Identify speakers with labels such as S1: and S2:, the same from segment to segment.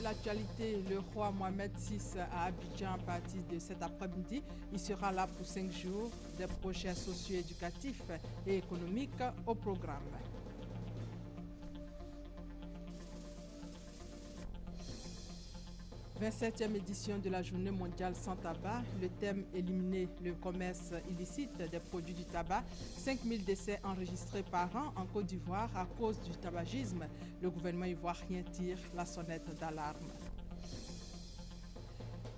S1: de l'actualité, le roi Mohamed VI à Abidjan à partir de cet après-midi. Il sera là pour 5 jours. Des projets socio-éducatifs et économiques au programme. « 27e édition de la Journée mondiale sans tabac. Le thème éliminer le commerce illicite des produits du tabac. 5000 décès enregistrés par an en Côte d'Ivoire à cause du tabagisme. Le gouvernement ivoirien tire la sonnette d'alarme.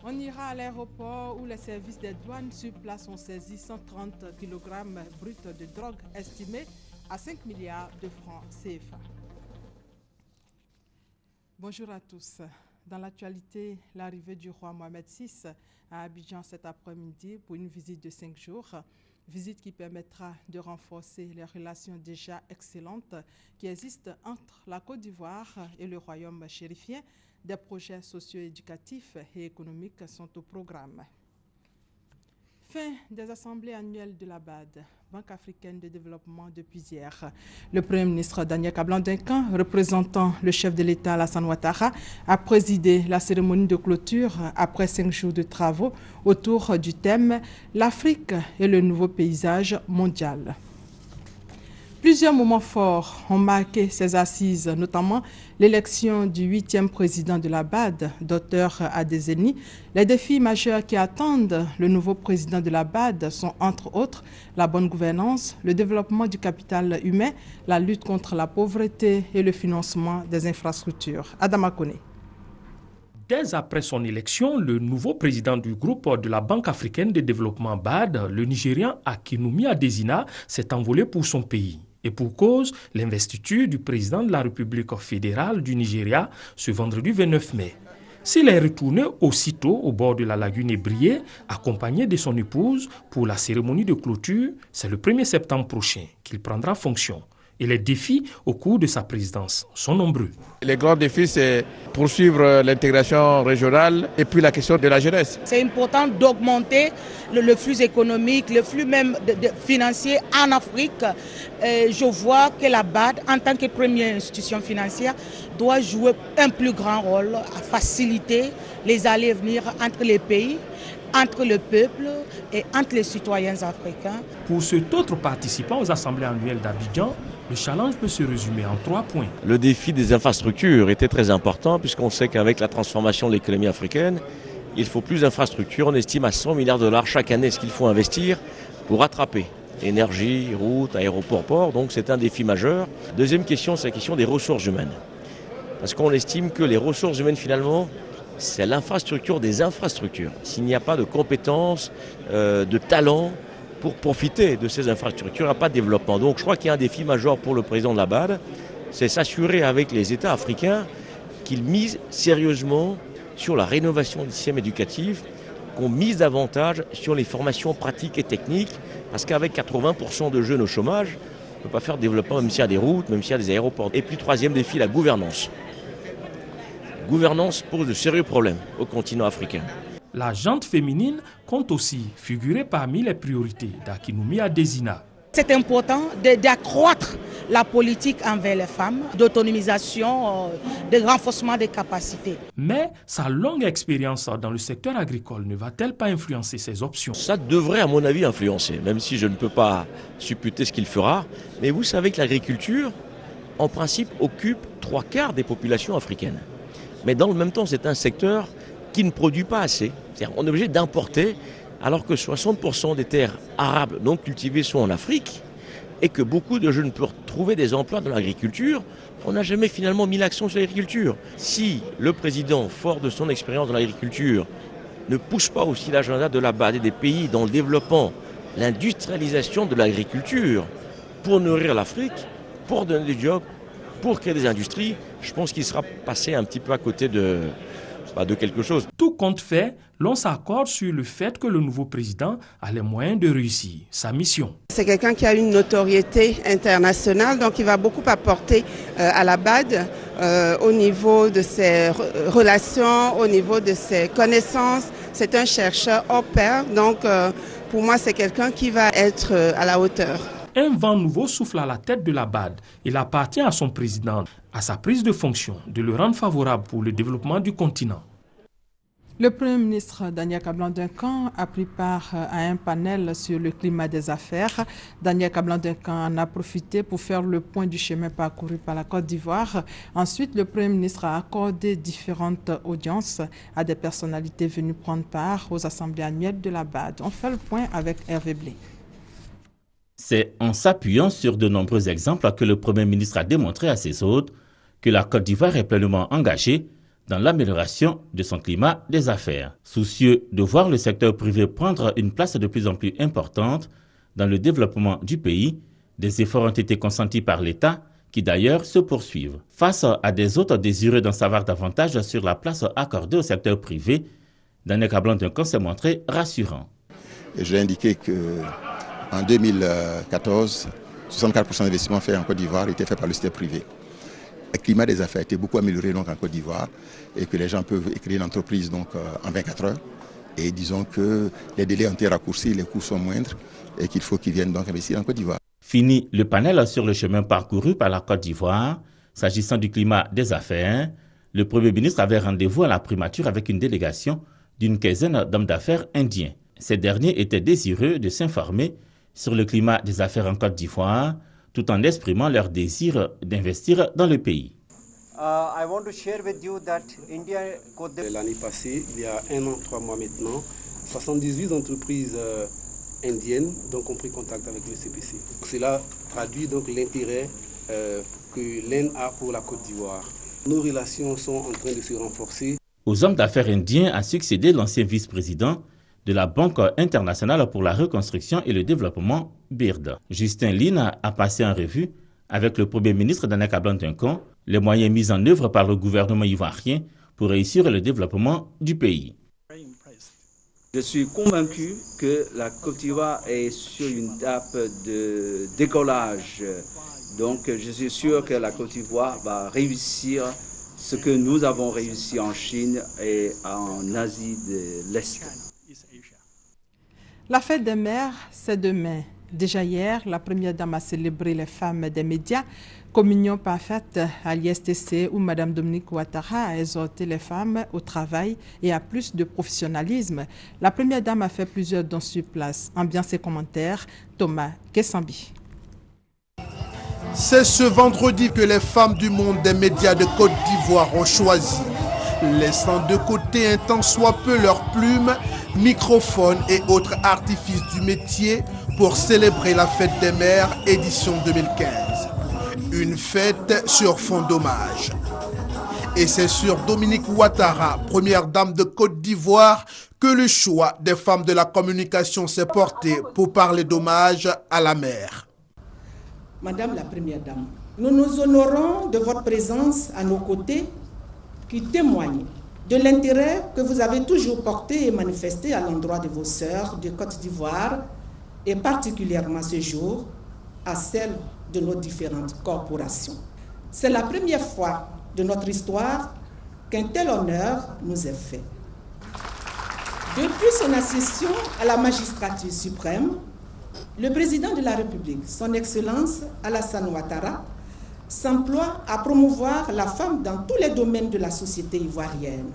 S1: On ira à l'aéroport où les services des douanes sur place ont saisi 130 kg bruts de drogue estimés à 5 milliards de francs CFA. Bonjour à tous. Dans l'actualité, l'arrivée du roi Mohamed VI à Abidjan cet après-midi pour une visite de 5 jours. Visite qui permettra de renforcer les relations déjà excellentes qui existent entre la Côte d'Ivoire et le royaume chérifien. Des projets socio-éducatifs et économiques sont au programme. Fin des assemblées annuelles de la BAD, Banque africaine de développement depuis hier. Le Premier ministre Daniel Kablan-Duncan, représentant le chef de l'État Alassane Ouattara, a présidé la cérémonie de clôture après 5 jours de travaux autour du thème « L'Afrique et le nouveau paysage mondial ». Plusieurs moments forts ont marqué ces assises, notamment l'élection du 8e président de la BAD, Dr Adeseni. Les défis majeurs qui attendent le nouveau président de la BAD sont entre autres la bonne gouvernance, le développement du capital humain, la lutte contre la pauvreté et le financement des infrastructures. Adama Kone.
S2: Dès après son élection, le nouveau président du groupe de la Banque africaine de développement BAD, le Nigérian Akinwumi Adesina, s'est envolé pour son pays. Et pour cause, l'investiture du président de la République fédérale du Nigeria ce vendredi 29 mai. S'il est retourné aussitôt au bord de la lagune Ébrié, accompagné de son épouse, pour la cérémonie de clôture, c'est le 1er septembre prochain qu'il prendra fonction. Et les défis au cours de sa présidence sont nombreux.
S3: Les grands défis, c'est poursuivre l'intégration régionale et puis la question de la jeunesse.
S4: C'est important d'augmenter le flux économique, le flux même financier en Afrique. Je vois que la BAD, en tant que première institution financière, doit jouer un plus grand rôle à faciliter les allées et venir entre les pays, entre le peuple et entre les citoyens africains.
S2: Pour cet autre participant aux assemblées annuelles d'Abidjan, le challenge peut se résumer en 3 points.
S5: Le défi des infrastructures était très important puisqu'on sait qu'avec la transformation de l'économie africaine, il faut plus d'infrastructures. On estime à 100 milliards de dollars chaque année ce qu'il faut investir pour rattraper énergie, routes, aéroports, ports. Donc c'est un défi majeur. Deuxième question, c'est la question des ressources humaines. Parce qu'on estime que les ressources humaines finalement, c'est l'infrastructure des infrastructures. S'il n'y a pas de compétences, de talent pour profiter de ces infrastructures, il n'y a pas de développement. Donc je crois qu'il y a un défi majeur pour le président de la BAD, c'est s'assurer avec les États africains qu'ils misent sérieusement sur la rénovation du système éducatif, qu'on mise davantage sur les formations pratiques et techniques, parce qu'avec 80% de jeunes au chômage, on ne peut pas faire de développement même s'il y a des routes, même s'il y a des aéroports. Et puis troisième défi, la gouvernance. La gouvernance pose de sérieux problèmes au continent africain.
S2: La gente féminine compte aussi figurer parmi les priorités d'Akinwumi Adesina.
S4: C'est important d'accroître la politique envers les femmes, d'autonomisation, de renforcement des capacités.
S2: Mais sa longue expérience dans le secteur agricole ne va-t-elle pas influencer ses options?
S5: Ça devrait à mon avis influencer, même si je ne peux pas supputer ce qu'il fera. Mais vous savez que l'agriculture, en principe, occupe 3/4 des populations africaines. Mais dans le même temps, c'est un secteur qui ne produit pas assez. C'est-à-dire on est obligé d'importer alors que 60% des terres arables non cultivées sont en Afrique et que beaucoup de jeunes peuvent trouver des emplois dans l'agriculture. On n'a jamais finalement mis l'accent sur l'agriculture. Si le président, fort de son expérience dans l'agriculture, ne pousse pas aussi l'agenda de la BAD et des pays dans le développement, l'industrialisation de l'agriculture pour nourrir l'Afrique, pour donner des jobs, pour créer des industries, je pense qu'il sera passé un petit peu à côté de quelque chose.
S2: Tout compte fait, l'on s'accorde sur le fait que le nouveau président a les moyens de réussir sa mission.
S6: C'est quelqu'un qui a une notoriété internationale, donc il va beaucoup apporter à la BAD au niveau de ses relations, au niveau de ses connaissances. C'est un chercheur hors pair, donc pour moi c'est quelqu'un qui va être à la hauteur.
S2: un vent nouveau souffle à la tête de la BAD. Il appartient à son président, à sa prise de fonction, de le rendre favorable pour le développement du continent.
S1: Le Premier ministre Daniel Kablan-Duncan a pris part à un panel sur le climat des affaires. Daniel Kablan-Duncan en a profité pour faire le point du chemin parcouru par la Côte d'Ivoire. Ensuite, le Premier ministre a accordé différentes audiences à des personnalités venues prendre part aux assemblées annuelles de la BAD. On fait le point avec Hervé Blé.
S7: C'est en s'appuyant sur de nombreux exemples que le Premier ministre a démontré à ses hôtes que la Côte d'Ivoire est pleinement engagée dans l'amélioration de son climat des affaires. Soucieux de voir le secteur privé prendre une place de plus en plus importante dans le développement du pays, des efforts ont été consentis par l'État qui d'ailleurs se poursuivent. Face à des hôtes désireux d'en savoir davantage sur la place accordée au secteur privé, Daniel Kablan-Duncan s'est montré rassurant.
S8: J'ai indiqué qu'en 2014, 64% d'investissements faits en Côte d'Ivoire étaient faits par le secteur privé. Le climat des affaires a été beaucoup amélioré donc, en Côte d'Ivoire et que les gens peuvent créer une entreprise donc, en 24 heures. Et disons que les délais ont été raccourcis, les coûts sont moindres et qu'il faut qu'ils viennent donc investir en Côte d'Ivoire.
S7: Fini le panel sur le chemin parcouru par la Côte d'Ivoire. S'agissant du climat des affaires, le Premier ministre avait rendez-vous à la primature avec une délégation d'une quinzaine d'hommes d'affaires indiens. Ces derniers étaient désireux de s'informer sur le climat des affaires en Côte d'Ivoire, tout en exprimant leur désir d'investir dans le pays.
S9: L'année passée, il y a 1 an, 3 mois maintenant, 78 entreprises indiennes donc, ont pris contact avec le CPC. Cela traduit donc l'intérêt que l'Inde a pour la Côte d'Ivoire. Nos relations sont en train de se renforcer.
S7: Aux hommes d'affaires indiens a succédé l'ancien vice-président de la Banque internationale pour la reconstruction et le développement, BIRD. Justin Lin a passé en revue, avec le Premier ministre Daniel Kablan-Duncan, les moyens mis en œuvre par le gouvernement ivoirien pour réussir le développement du pays.
S10: Je suis convaincu que la Côte d'Ivoire est sur une étape de décollage. Donc je suis sûr que la Côte d'Ivoire va réussir ce que nous avons réussi en Chine et en Asie de l'Est.
S1: La fête des mères, c'est demain. Déjà hier, la première dame a célébré les femmes des médias. Communion parfaite à l'ISTC où Mme Dominique Ouattara a exhorté les femmes au travail et à plus de professionnalisme. La première dame a fait plusieurs dons sur place. Ambiance et commentaires, Thomas Kessambi.
S11: C'est ce vendredi que les femmes du monde des médias de Côte d'Ivoire ont choisi, laissant de côté un tant soit peu leurs plumes, microphones et autres artifices du métier pour célébrer la fête des mères édition 2015. Une fête sur fond d'hommage. Et c'est sur Dominique Ouattara, première dame de Côte d'Ivoire, que le choix des femmes de la communication s'est porté pour parler d'hommage à la mère.
S4: Madame la Première Dame, nous nous honorons de votre présence à nos côtés qui témoigne de l'intérêt que vous avez toujours porté et manifesté à l'endroit de vos sœurs de Côte d'Ivoire et particulièrement ce jour à celle de nos différentes corporations. C'est la première fois de notre histoire qu'un tel honneur nous est fait. Depuis son accession à la magistrature suprême, le président de la République, son Excellence Alassane Ouattara, s'emploie à promouvoir la femme dans tous les domaines de la société ivoirienne.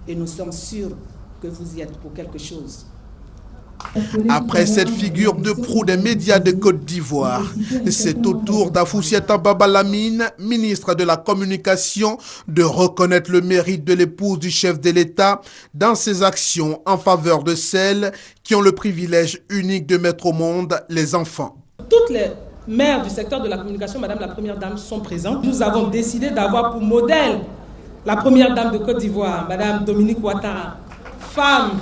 S4: Et nous sommes sûrs que vous y êtes pour quelque chose.
S11: Après cette figure de proue des médias de Côte d'Ivoire, c'est au tour d'Afoussiata Baba Lamine, ministre de la Communication, de reconnaître le mérite de l'épouse du chef de l'État dans ses actions en faveur de celles qui ont le privilège unique de mettre au monde les enfants.
S12: Toutes les mères du secteur de la communication, Madame la Première Dame, sont présentes. Nous avons décidé d'avoir pour modèle la Première Dame de Côte d'Ivoire, Madame Dominique Ouattara, femme,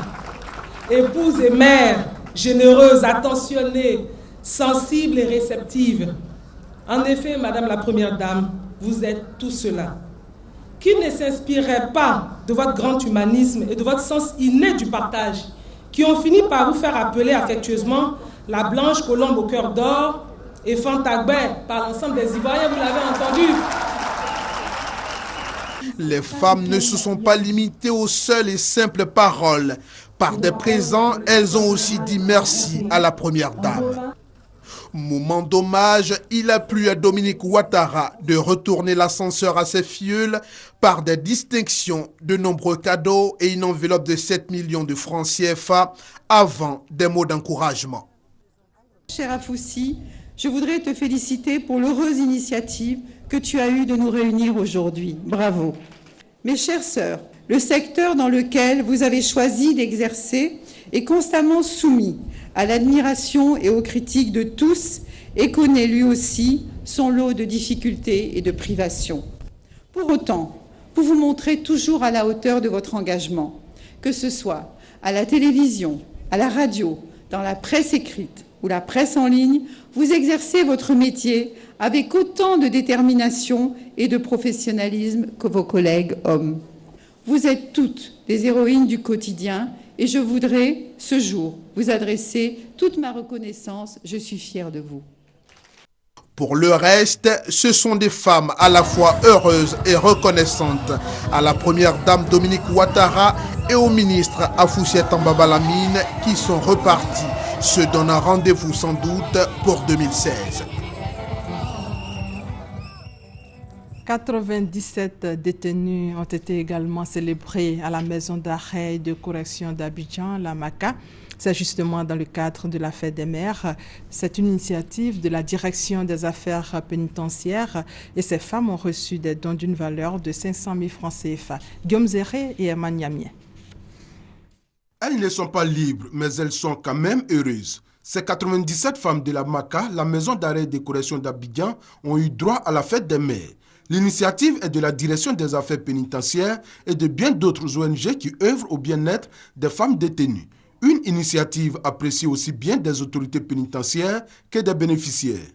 S12: épouse et mère, généreuse, attentionnée, sensible et réceptive. En effet, Madame la Première Dame, vous êtes tout cela. Qui ne s'inspirerait pas de votre grand humanisme et de votre sens inné du partage, qui ont fini par vous faire appeler affectueusement la blanche colombe au cœur d'or et Fantagbert par l'ensemble des Ivoiriens, vous l'avez entendu.
S11: Les femmes ne se sont pas limitées aux seules et simples paroles. Par des présents, elles ont aussi dit merci à la Première Dame. Moment d'hommage, il a plu à Dominique Ouattara de retourner l'ascenseur à ses filleuls par des distinctions, de nombreux cadeaux et une enveloppe de 7 millions de francs CFA avant des mots d'encouragement.
S13: Cher Afoussi, je voudrais te féliciter pour l'heureuse initiative que tu as eue de nous réunir aujourd'hui. Bravo. Mes chères sœurs, le secteur dans lequel vous avez choisi d'exercer est constamment soumis à l'admiration et aux critiques de tous et connaît lui aussi son lot de difficultés et de privations. Pour autant, vous vous montrez toujours à la hauteur de votre engagement, que ce soit à la télévision, à la radio, dans la presse écrite ou la presse en ligne, vous exercez votre métier avec autant de détermination et de professionnalisme que vos collègues hommes. Vous êtes toutes des héroïnes du quotidien et je voudrais, ce jour, vous adresser toute ma reconnaissance. Je suis fière de vous.
S11: Pour le reste, ce sont des femmes à la fois heureuses et reconnaissantes à la première dame Dominique Ouattara et au ministre Afoussi Tambaba Lamine qui sont repartis, se donnant rendez-vous sans doute pour 2016.
S1: 97 détenus ont été également célébrés à la maison d'arrêt et de correction d'Abidjan, la MACA. C'est justement dans le cadre de la fête des mères. C'est une initiative de la direction des affaires pénitentiaires et ces femmes ont reçu des dons d'une valeur de 500 000 francs CFA. Guillaume Zéré et Emmanuel Niamien.
S11: Elles ne sont pas libres, mais elles sont quand même heureuses. Ces 97 femmes de la MACA, la maison d'arrêt et de correction d'Abidjan, ont eu droit à la fête des mères. L'initiative est de la direction des affaires pénitentiaires et de bien d'autres ONG qui œuvrent au bien-être des femmes détenues. Une initiative appréciée aussi bien des autorités pénitentiaires que des bénéficiaires.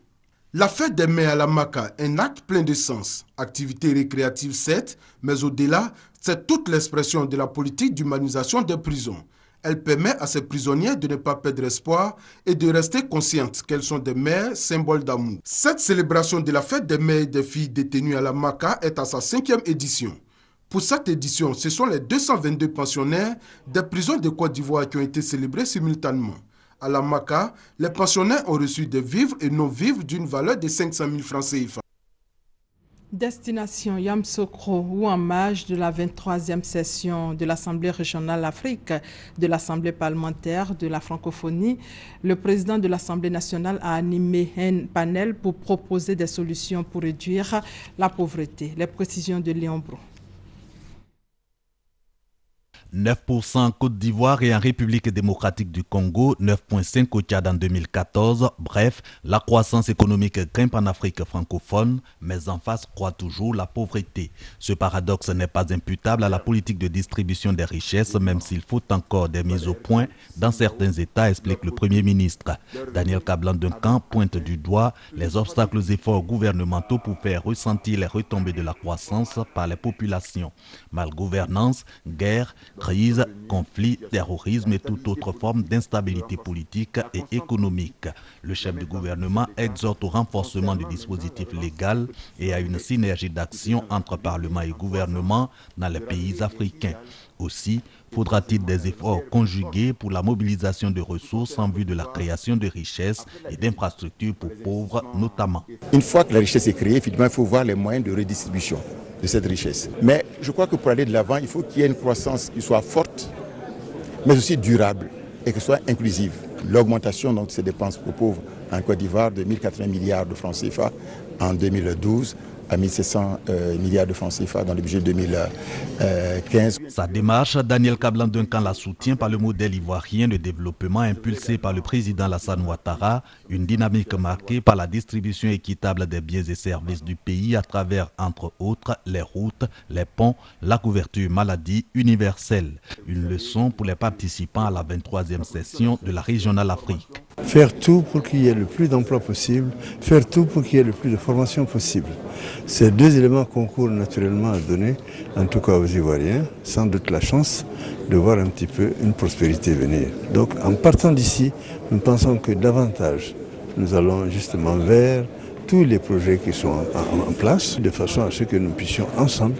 S11: La fête des mères à la MACA est un acte plein de sens. Activité récréative certes, mais au-delà, c'est toute l'expression de la politique d'humanisation des prisons. Elle permet à ces prisonnières de ne pas perdre espoir et de rester conscientes qu'elles sont des mères, symboles d'amour. Cette célébration de la fête des mères et des filles détenues à la MACA est à sa 5e édition. Pour cette édition, ce sont les 222 pensionnaires des prisons de Côte d'Ivoire qui ont été célébrés simultanément. À la MACA, les pensionnaires ont reçu des vivres et non-vivres d'une valeur de 500 000 francs CFA.
S1: Destination Yamoussoukro ou en marge de la 23e session de l'Assemblée régionale Afrique, de l'Assemblée parlementaire de la francophonie, le président de l'Assemblée nationale a animé un panel pour proposer des solutions pour réduire la pauvreté. Les précisions de Léon Brou.
S14: 9% en Côte d'Ivoire et en République démocratique du Congo, 9,5% au Tchad en 2014. Bref, la croissance économique grimpe en Afrique francophone, mais en face croît toujours la pauvreté. Ce paradoxe n'est pas imputable à la politique de distribution des richesses, même s'il faut encore des mises au point dans certains États, explique le Premier ministre. Daniel Kablan-Duncan pointe du doigt les obstacles aux efforts gouvernementaux pour faire ressentir les retombées de la croissance par les populations. Malgouvernance, guerre, crise, conflit, terrorisme et toute autre forme d'instabilité politique et économique. Le chef du gouvernement exhorte au renforcement du dispositif légal et à une synergie d'action entre Parlement et gouvernement dans les pays africains. Aussi, faudra-t-il des efforts conjugués pour la mobilisation de ressources en vue de la création de richesses et d'infrastructures pour pauvres notamment.
S8: Une fois que la richesse est créée, finalement, il faut voir les moyens de redistribution de cette richesse. Mais je crois que pour aller de l'avant, il faut qu'il y ait une croissance qui soit forte, mais aussi durable et qui soit inclusive. L'augmentation de ces dépenses pour pauvres en Côte d'Ivoire de 1080 milliards de francs CFA en 2012 à 1700 milliards de francs CFA dans le budget 2015.
S14: Sa démarche, Daniel Kablan-Duncan la soutient par le modèle ivoirien de développement impulsé par le président Alassane Ouattara, une dynamique marquée par la distribution équitable des biens et services du pays à travers, entre autres, les routes, les ponts, la couverture maladie universelle. Une leçon pour les participants à la 23e session de la Régionale Afrique.
S15: Faire tout pour qu'il y ait le plus d'emplois possible, faire tout pour qu'il y ait le plus de formation possible. Ces deux éléments concourent naturellement à donner, en tout cas aux Ivoiriens, sans doute la chance de voir un petit peu une prospérité venir. Donc en partant d'ici, nous pensons que davantage nous allons justement vers tous les projets qui sont en place, de façon à ce que nous puissions ensemble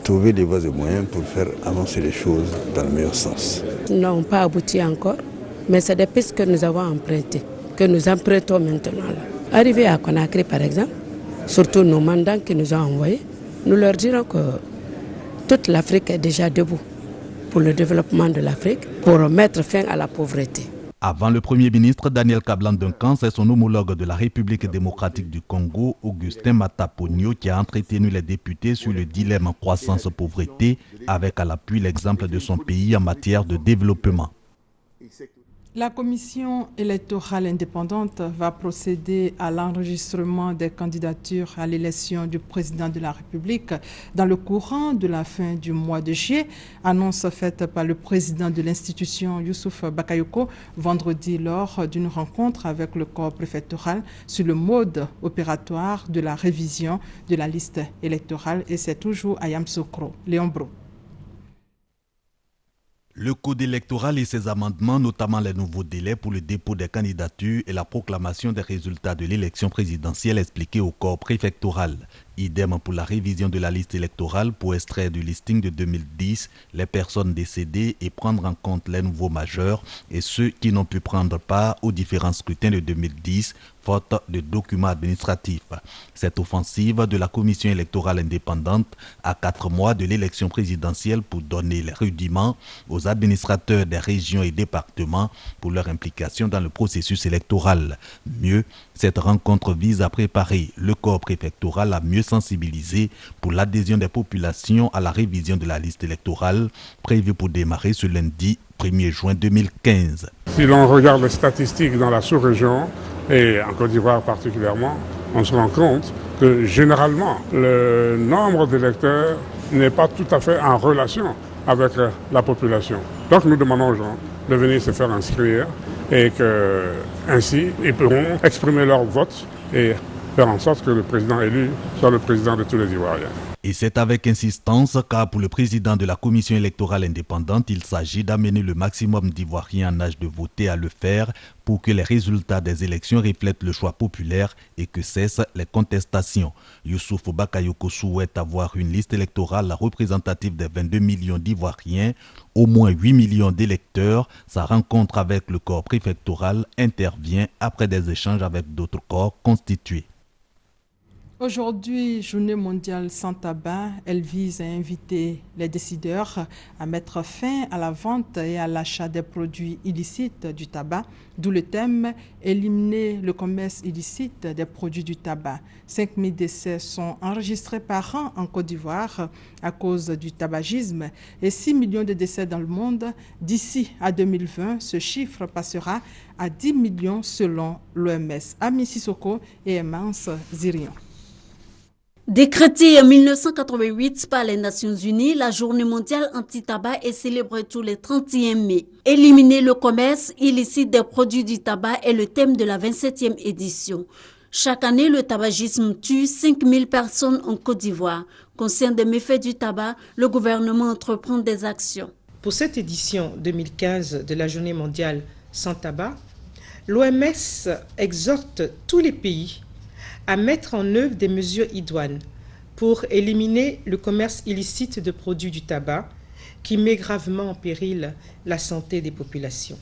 S15: trouver les voies et moyens pour faire avancer les choses dans le meilleur sens.
S16: Nous n'avons pas abouti encore. Mais c'est des pistes que nous avons empruntées, que nous empruntons maintenant. Arrivé à Conakry, par exemple, surtout nos mandants qui nous ont envoyés, nous leur dirons que toute l'Afrique est déjà debout pour le développement de l'Afrique, pour mettre fin à la pauvreté.
S14: Avant le Premier ministre Daniel Kablan-Duncan, c'est son homologue de la République démocratique du Congo, Augustin Mataponio, qui a entretenu les députés sur le dilemme croissance-pauvreté, avec à l'appui l'exemple de son pays en matière de développement.
S1: La commission électorale indépendante va procéder à l'enregistrement des candidatures à l'élection du président de la République dans le courant de la fin du mois de juillet, annonce faite par le président de l'institution Youssouf Bakayoko vendredi lors d'une rencontre avec le corps préfectoral sur le mode opératoire de la révision de la liste électorale, et c'est toujours à Yamoussoukro. Léon Bro.
S14: Le code électoral et ses amendements, notamment les nouveaux délais pour le dépôt des candidatures et la proclamation des résultats de l'élection présidentielle expliqués au corps préfectoral. Idem pour la révision de la liste électorale pour extraire du listing de 2010 les personnes décédées et prendre en compte les nouveaux majeurs et ceux qui n'ont pu prendre part aux différents scrutins de 2010, faute de documents administratifs. Cette offensive de la commission électorale indépendante à 4 mois de l'élection présidentielle pour donner les rudiments aux administrateurs des régions et départements pour leur implication dans le processus électoral. Mieux, cette rencontre vise à préparer le corps préfectoral à mieux sensibiliser pour l'adhésion des populations à la révision de la liste électorale prévue pour démarrer ce lundi 1er juin 2015.
S17: Si l'on regarde les statistiques dans la sous-région, et en Côte d'Ivoire particulièrement, on se rend compte que généralement le nombre d'électeurs n'est pas tout à fait en relation avec la population. Donc nous demandons aux gens de venir se faire inscrire et qu'ainsi ils pourront exprimer leur vote et faire en sorte que le président élu soit le président de tous les Ivoiriens.
S14: Et c'est avec insistance car pour le président de la commission électorale indépendante, il s'agit d'amener le maximum d'Ivoiriens en âge de voter à le faire pour que les résultats des élections reflètent le choix populaire et que cessent les contestations. Youssouf Bakayoko souhaite avoir une liste électorale représentative des 22 millions d'Ivoiriens, au moins 8 millions d'électeurs. Sa rencontre avec le corps préfectoral intervient après des échanges avec d'autres corps constitués.
S1: Aujourd'hui, journée mondiale sans tabac, elle vise à inviter les décideurs à mettre fin à la vente et à l'achat des produits illicites du tabac, d'où le thème « Éliminer le commerce illicite des produits du tabac ». 5 000 décès sont enregistrés par an en Côte d'Ivoire à cause du tabagisme et 6 millions de décès dans le monde. D'ici à 2020, ce chiffre passera à 10 millions selon l'OMS. Ami Sissoko et Emance Zirion.
S18: Décrétée en 1988 par les Nations Unies, la journée mondiale anti-tabac est célébrée tous les 31 mai. Éliminer le commerce illicite des produits du tabac est le thème de la 27e édition. Chaque année, le tabagisme tue 5000 personnes en Côte d'Ivoire. Conscient des méfaits du tabac, le gouvernement entreprend des actions.
S19: Pour cette édition 2015 de la journée mondiale sans tabac, l'OMS exhorte tous les pays à mettre en œuvre des mesures idoines pour éliminer le commerce illicite de produits du tabac qui met gravement en péril la santé des populations.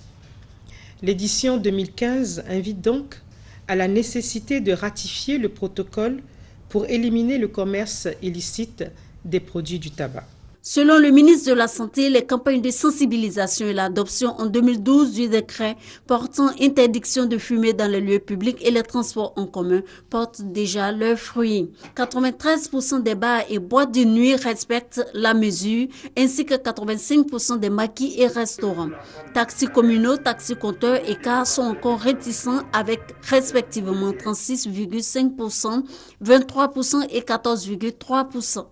S19: L'édition 2015 invite donc à la nécessité de ratifier le protocole pour éliminer le commerce illicite des produits du tabac.
S18: Selon le ministre de la Santé, les campagnes de sensibilisation et l'adoption en 2012 du décret portant interdiction de fumer dans les lieux publics et les transports en commun portent déjà leurs fruits. 93% des bars et boîtes de nuit respectent la mesure, ainsi que 85% des maquis et restaurants. Taxis communaux, taxis compteurs et cars sont encore réticents avec respectivement 36,5%, 23% et 14,3%.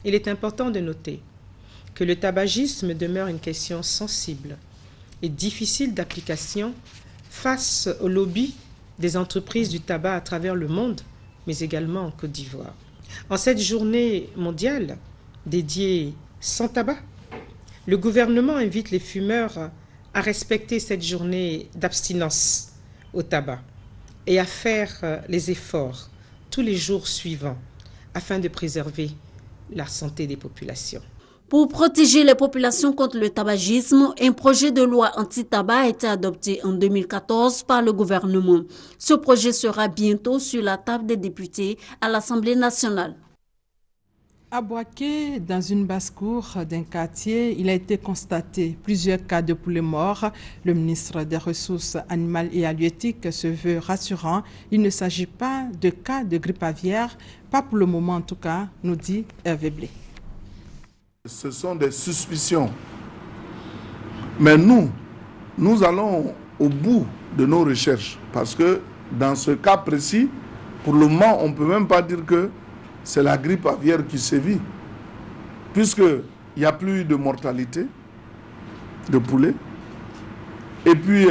S19: Il est important de noter que le tabagisme demeure une question sensible et difficile d'application face au lobby des entreprises du tabac à travers le monde, mais également en Côte d'Ivoire. En cette journée mondiale dédiée sans tabac, le gouvernement invite les fumeurs à respecter cette journée d'abstinence au tabac et à faire les efforts tous les jours suivants afin de préserver la santé des populations.
S18: Pour protéger les populations contre le tabagisme, un projet de loi anti-tabac a été adopté en 2014 par le gouvernement. Ce projet sera bientôt sur la table des députés à l'Assemblée nationale.
S1: À Boaké, dans une basse-cour d'un quartier, il a été constaté plusieurs cas de poulets morts. Le ministre des Ressources animales et halieutiques se veut rassurant. Il ne s'agit pas de cas de grippe aviaire, pas pour le moment en tout cas, nous dit Hervé Blé.
S20: Ce sont des suspicions. Mais nous allons au bout de nos recherches. Parce que dans ce cas précis, pour le moment, on ne peut même pas dire que c'est la grippe aviaire qui sévit. Puisqu'il n'y a plus de mortalité de poulets. Et puis,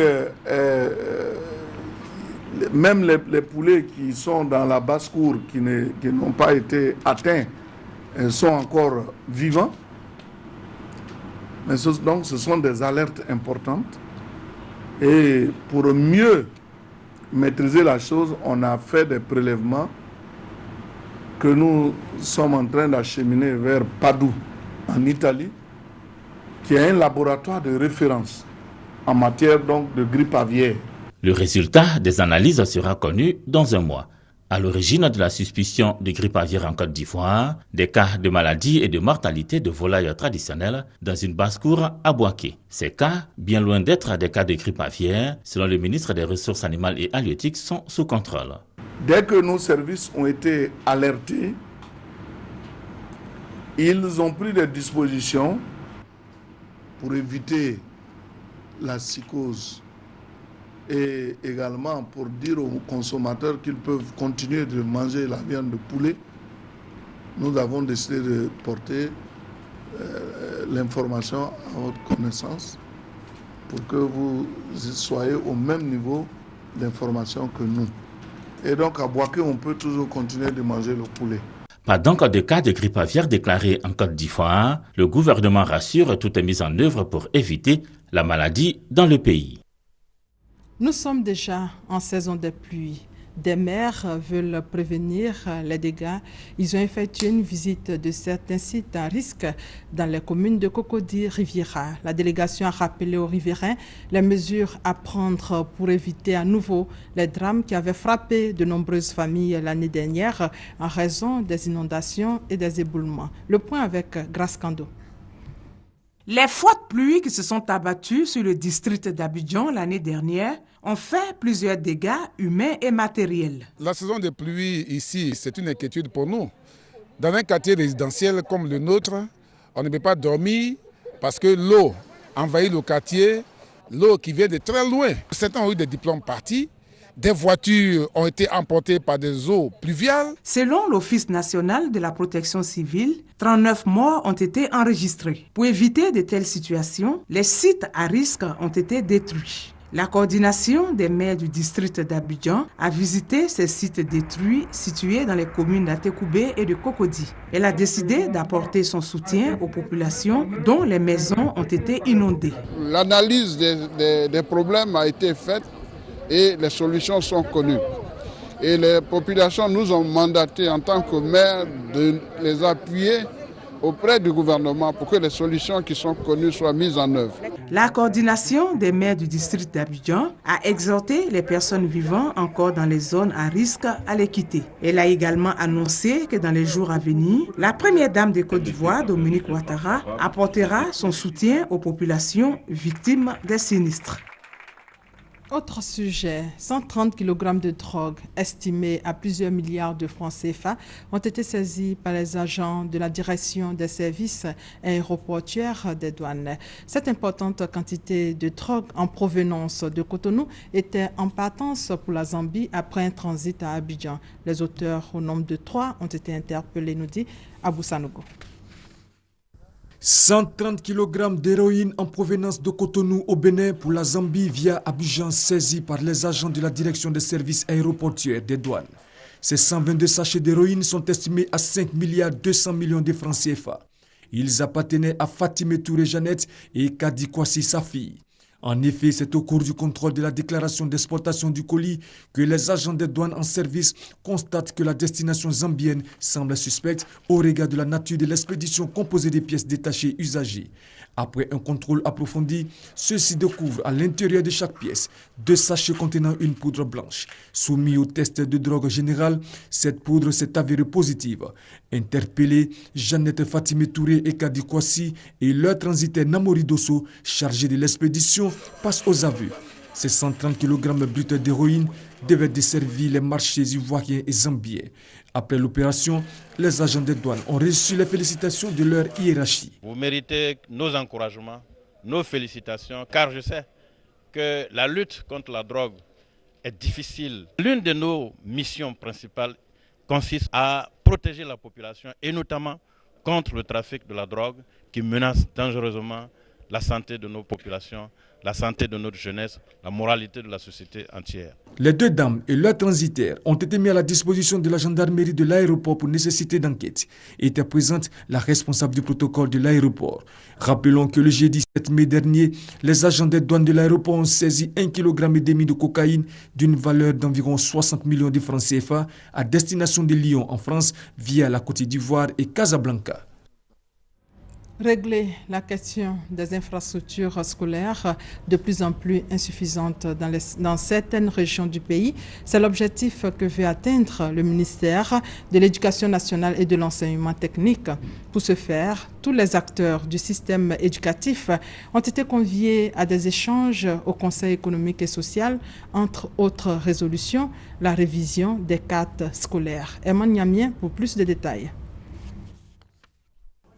S20: même les poulets qui sont dans la basse-cour, qui n'ont pas été atteints, sont encore vivants. Mais donc ce sont des alertes importantes. Et pour mieux maîtriser la chose, on a fait des prélèvements que nous sommes en train d'acheminer vers Padoue, en Italie, qui est un laboratoire de référence en matière donc de grippe aviaire.
S7: Le résultat des analyses sera connu dans un mois. À l'origine de la suspicion de grippe aviaire en Côte d'Ivoire, des cas de maladie et de mortalité de volailles traditionnelles dans une basse-cour à Boaké. Ces cas, bien loin d'être des cas de grippe aviaire, selon le ministre des Ressources animales et halieutiques, sont sous contrôle.
S20: Dès que nos services ont été alertés, ils ont pris des dispositions pour éviter la psychose et également pour dire aux consommateurs qu'ils peuvent continuer de manger la viande de poulet. Nous avons décidé de porter l'information à votre connaissance pour que vous soyez au même niveau d'information que nous. Et donc à Boaké, on peut toujours continuer de manger le poulet.
S7: Pas donc de cas de grippe aviaire déclarés en Côte d'Ivoire. Le gouvernement rassure, tout est mis en œuvre pour éviter la maladie dans le pays.
S1: Nous sommes déjà en saison des pluies. Des maires veulent prévenir les dégâts. Ils ont effectué une visite de certains sites à risque dans les communes de Cocody, Riviera. La délégation a rappelé aux riverains les mesures à prendre pour éviter à nouveau les drames qui avaient frappé de nombreuses familles l'année dernière en raison des inondations et des éboulements. Le point avec Grace Kando.
S21: Les fortes pluies qui se sont abattues sur le district d'Abidjan l'année dernière ont fait plusieurs dégâts humains et matériels.
S17: La saison des pluies ici, c'est une inquiétude pour nous. Dans un quartier résidentiel comme le nôtre, on ne peut pas dormir parce que l'eau envahit le quartier, l'eau qui vient de très loin. Certains ont eu des diplômes partis. Des voitures ont été emportées par des eaux pluviales.
S21: Selon l'Office national de la protection civile, 39 morts ont été enregistrés. Pour éviter de telles situations, les sites à risque ont été détruits. La coordination des maires du district d'Abidjan a visité ces sites détruits situés dans les communes d'Atekoubé et de Cocody. Elle a décidé d'apporter son soutien aux populations dont les maisons ont été inondées.
S22: L'analyse des problèmes a été faite et les solutions sont connues. Et les populations nous ont mandaté en tant que maires de les appuyer auprès du gouvernement pour que les solutions qui sont connues soient mises en œuvre.
S21: La coordination des maires du district d'Abidjan a exhorté les personnes vivant encore dans les zones à risque à les quitter. Elle a également annoncé que dans les jours à venir, la première dame de Côte d'Ivoire, Dominique Ouattara, apportera son soutien aux populations victimes des sinistres.
S1: Autre sujet, 130 kg de drogue estimés à plusieurs milliards de francs CFA ont été saisis par les agents de la direction des services aéroportuaires des douanes. Cette importante quantité de drogue en provenance de Cotonou était en partance pour la Zambie après un transit à Abidjan. Les auteurs, au nombre de 3, ont été interpellés, nous dit Abou Sanogo.
S23: 130 kg d'héroïne en provenance de Cotonou au Bénin pour la Zambie via Abidjan saisis par les agents de la direction des services aéroportuaires des douanes. Ces 122 sachets d'héroïne sont estimés à 5 milliards 200 millions de francs CFA. Ils appartenaient à Fatimé Touré Jeannette et Kadi Kwasi sa fille. En effet, c'est au cours du contrôle de la déclaration d'exportation du colis que les agents des douanes en service constatent que la destination zambienne semble suspecte au regard de la nature de l'expédition composée des pièces détachées usagées. Après un contrôle approfondi, ceux-ci découvrent à l'intérieur de chaque pièce 2 sachets contenant une poudre blanche. Soumis au test de drogue générale, cette poudre s'est avérée positive. Interpellés, Jeannette Fatimé Touré et Kadi Kwasi et leur transitaire Namori Dosso, chargés de l'expédition, passent aux aveux. Ces 130 kg bruts d'héroïne devaient desservir les marchés ivoiriens et zambiens. Après l'opération, les agents des douanes ont reçu les félicitations de leur hiérarchie.
S3: Vous méritez nos encouragements, nos félicitations, car je sais que la lutte contre la drogue est difficile. L'une de nos missions principales consiste à protéger la population et notamment contre le trafic de la drogue qui menace dangereusement la santé de nos populations, la santé de notre jeunesse, la moralité de la société entière.
S23: Les 2 dames et leurs transitaires ont été mis à la disposition de la gendarmerie de l'aéroport pour nécessité d'enquête. Était présente la responsable du protocole de l'aéroport. Rappelons que le jeudi 7 mai dernier, les agents des douanes de l'aéroport ont saisi 1,5 kg de cocaïne d'une valeur d'environ 60 millions de francs CFA à destination de Lyon en France via la Côte d'Ivoire et Casablanca.
S1: Régler la question des infrastructures scolaires de plus en plus insuffisantes dans certaines régions du pays, c'est l'objectif que veut atteindre le ministère de l'Éducation nationale et de l'enseignement technique. Pour ce faire, tous les acteurs du système éducatif ont été conviés à des échanges au Conseil économique et social, entre autres résolutions, la révision des cartes scolaires. Eman Niamien pour plus de détails.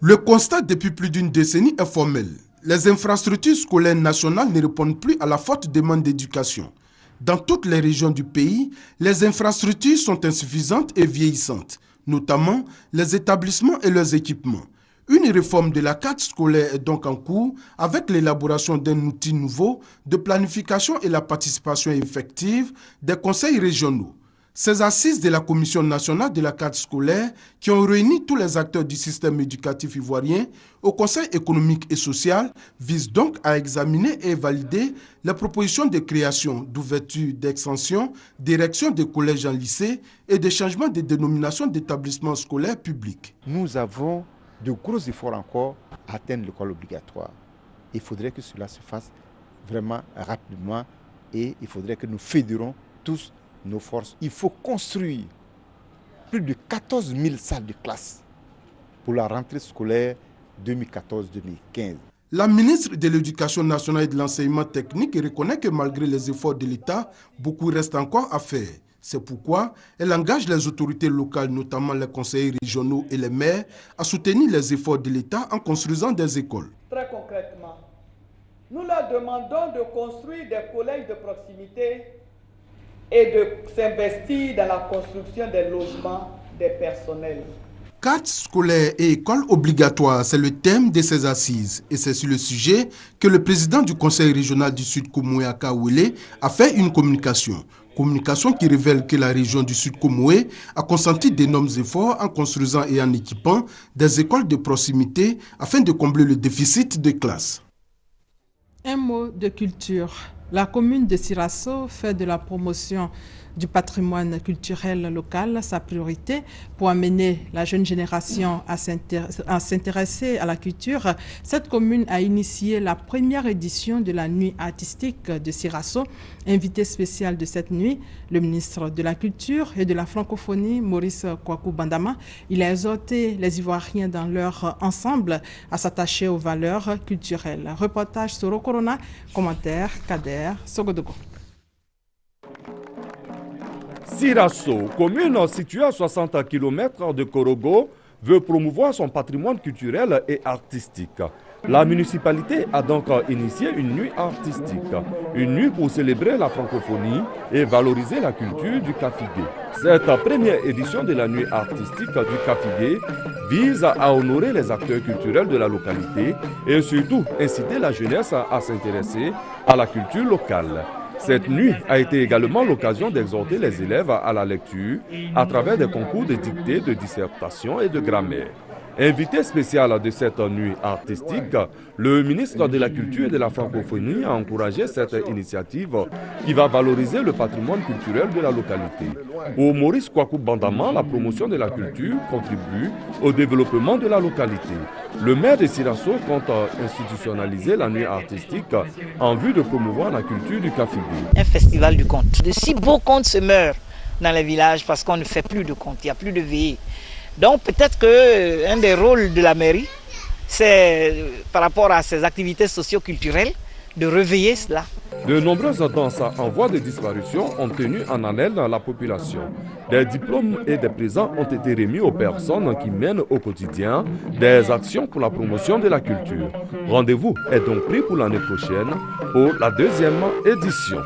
S11: Le constat depuis plus d'une décennie est formel. Les infrastructures scolaires nationales ne répondent plus à la forte demande d'éducation. Dans toutes les régions du pays, les infrastructures sont insuffisantes et vieillissantes, notamment les établissements et leurs équipements. Une réforme de la carte scolaire est donc en cours avec l'élaboration d'un outil nouveau de planification et la participation effective des conseils régionaux. Ces assises de la Commission nationale de la carte scolaire, qui ont réuni tous les acteurs du système éducatif ivoirien au Conseil économique et social, visent donc à examiner et valider les propositions de création, d'ouverture, d'extension, d'érection de collèges en lycée et de changement de dénomination d'établissements scolaires publics.
S5: Nous avons de gros efforts encore à atteindre l'école obligatoire. Il faudrait que cela se fasse vraiment rapidement et il faudrait que nous fédérons tous nos forces. Il faut construire plus de 14 000 salles de classe pour la rentrée scolaire 2014-2015.
S11: La ministre de l'Éducation nationale et de l'enseignement technique reconnaît que malgré les efforts de l'État, beaucoup reste encore à faire. C'est pourquoi elle engage les autorités locales, notamment les conseillers régionaux et les maires, à soutenir les efforts de l'État en construisant des écoles.
S6: Très concrètement, nous leur demandons de construire des collèges de proximité et de s'investir dans la construction des logements des personnels.
S11: Carte scolaire et école obligatoire, c'est le thème de ces assises. Et c'est sur le sujet que le président du conseil régional du Sud Comoé à Kaouélé a fait une communication. Communication qui révèle que la région du Sud Comoé a consenti d'énormes efforts en construisant et en équipant des écoles de proximité afin de combler le déficit de classes.
S1: Un mot de culture. La commune de Sirasso fait de la promotion du patrimoine culturel local sa priorité pour amener la jeune génération à s'intéresser à la culture. Cette commune a initié la première édition de la nuit artistique de Sirasso. Invité spécial de cette nuit, le ministre de la Culture et de la Francophonie, Maurice Kwaku Bandama. Il a exhorté les Ivoiriens dans leur ensemble à s'attacher aux valeurs culturelles. Reportage Soro Corona, commentaire Kader Sogodogo.
S24: Sirasso, commune située à 60 km de Korogo, veut promouvoir son patrimoine culturel et artistique. La municipalité a donc initié une nuit artistique, une nuit pour célébrer la francophonie et valoriser la culture du Kafigué. Cette première édition de la nuit artistique du Kafigué vise à honorer les acteurs culturels de la localité et surtout inciter la jeunesse à s'intéresser à la culture locale. Cette nuit a été également l'occasion d'exhorter les élèves à la lecture à travers des concours de dictée, de dissertation et de grammaire. Invité spécial de cette nuit artistique, le ministre de la Culture et de la Francophonie a encouragé cette initiative qui va valoriser le patrimoine culturel de la localité. Pour Maurice Kwaku Bandama, la promotion de la culture contribue au développement de la localité. Le maire de Sirasso compte institutionnaliser la nuit artistique en vue de promouvoir la culture du Kafigou.
S2: Un festival du conte. De si beaux contes se meurent dans les villages parce qu'on ne fait plus de contes, il n'y a plus de veillées. Donc peut-être qu'un des rôles de la mairie, c'est par rapport à ces activités socio-culturelles, de réveiller cela.
S24: De nombreuses danses en voie de disparition ont tenu en haleine la population. Des diplômes et des présents ont été remis aux personnes qui mènent au quotidien des actions pour la promotion de la culture. Rendez-vous est donc pris pour l'année prochaine pour la 2e édition.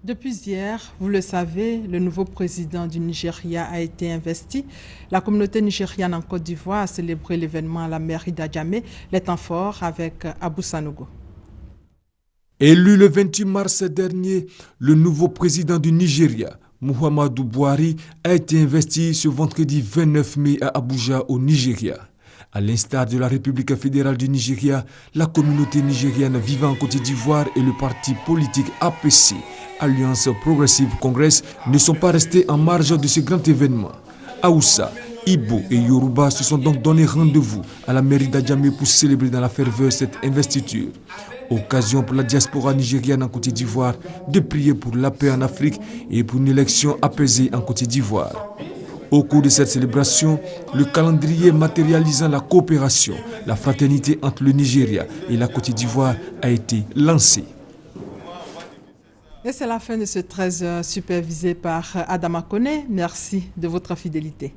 S1: Depuis hier, vous le savez, le nouveau président du Nigeria a été investi. La communauté nigériane en Côte d'Ivoire a célébré l'événement à la mairie d'Adjamé, les temps forts avec Abou Sanogo.
S23: Élu le 28 mars dernier, le nouveau président du Nigeria, Muhammadu Buhari, a été investi ce vendredi 29 mai à Abuja, au Nigeria. À l'instar de la République fédérale du Nigeria, la communauté nigériane vivant en Côte d'Ivoire et le parti politique APC, Alliance Progressive Congress, ne sont pas restés en marge de ce grand événement. Aoussa, Ibo et Yoruba se sont donc donné rendez-vous à la mairie d'Adjamé pour célébrer dans la ferveur cette investiture. Occasion pour la diaspora nigériane en Côte d'Ivoire de prier pour la paix en Afrique et pour une élection apaisée en Côte d'Ivoire. Au cours de cette célébration, le calendrier matérialisant la coopération, la fraternité entre le Nigeria et la Côte d'Ivoire a été lancé.
S1: Et c'est la fin de ce 13h supervisé par Adama Kone. Merci de votre fidélité.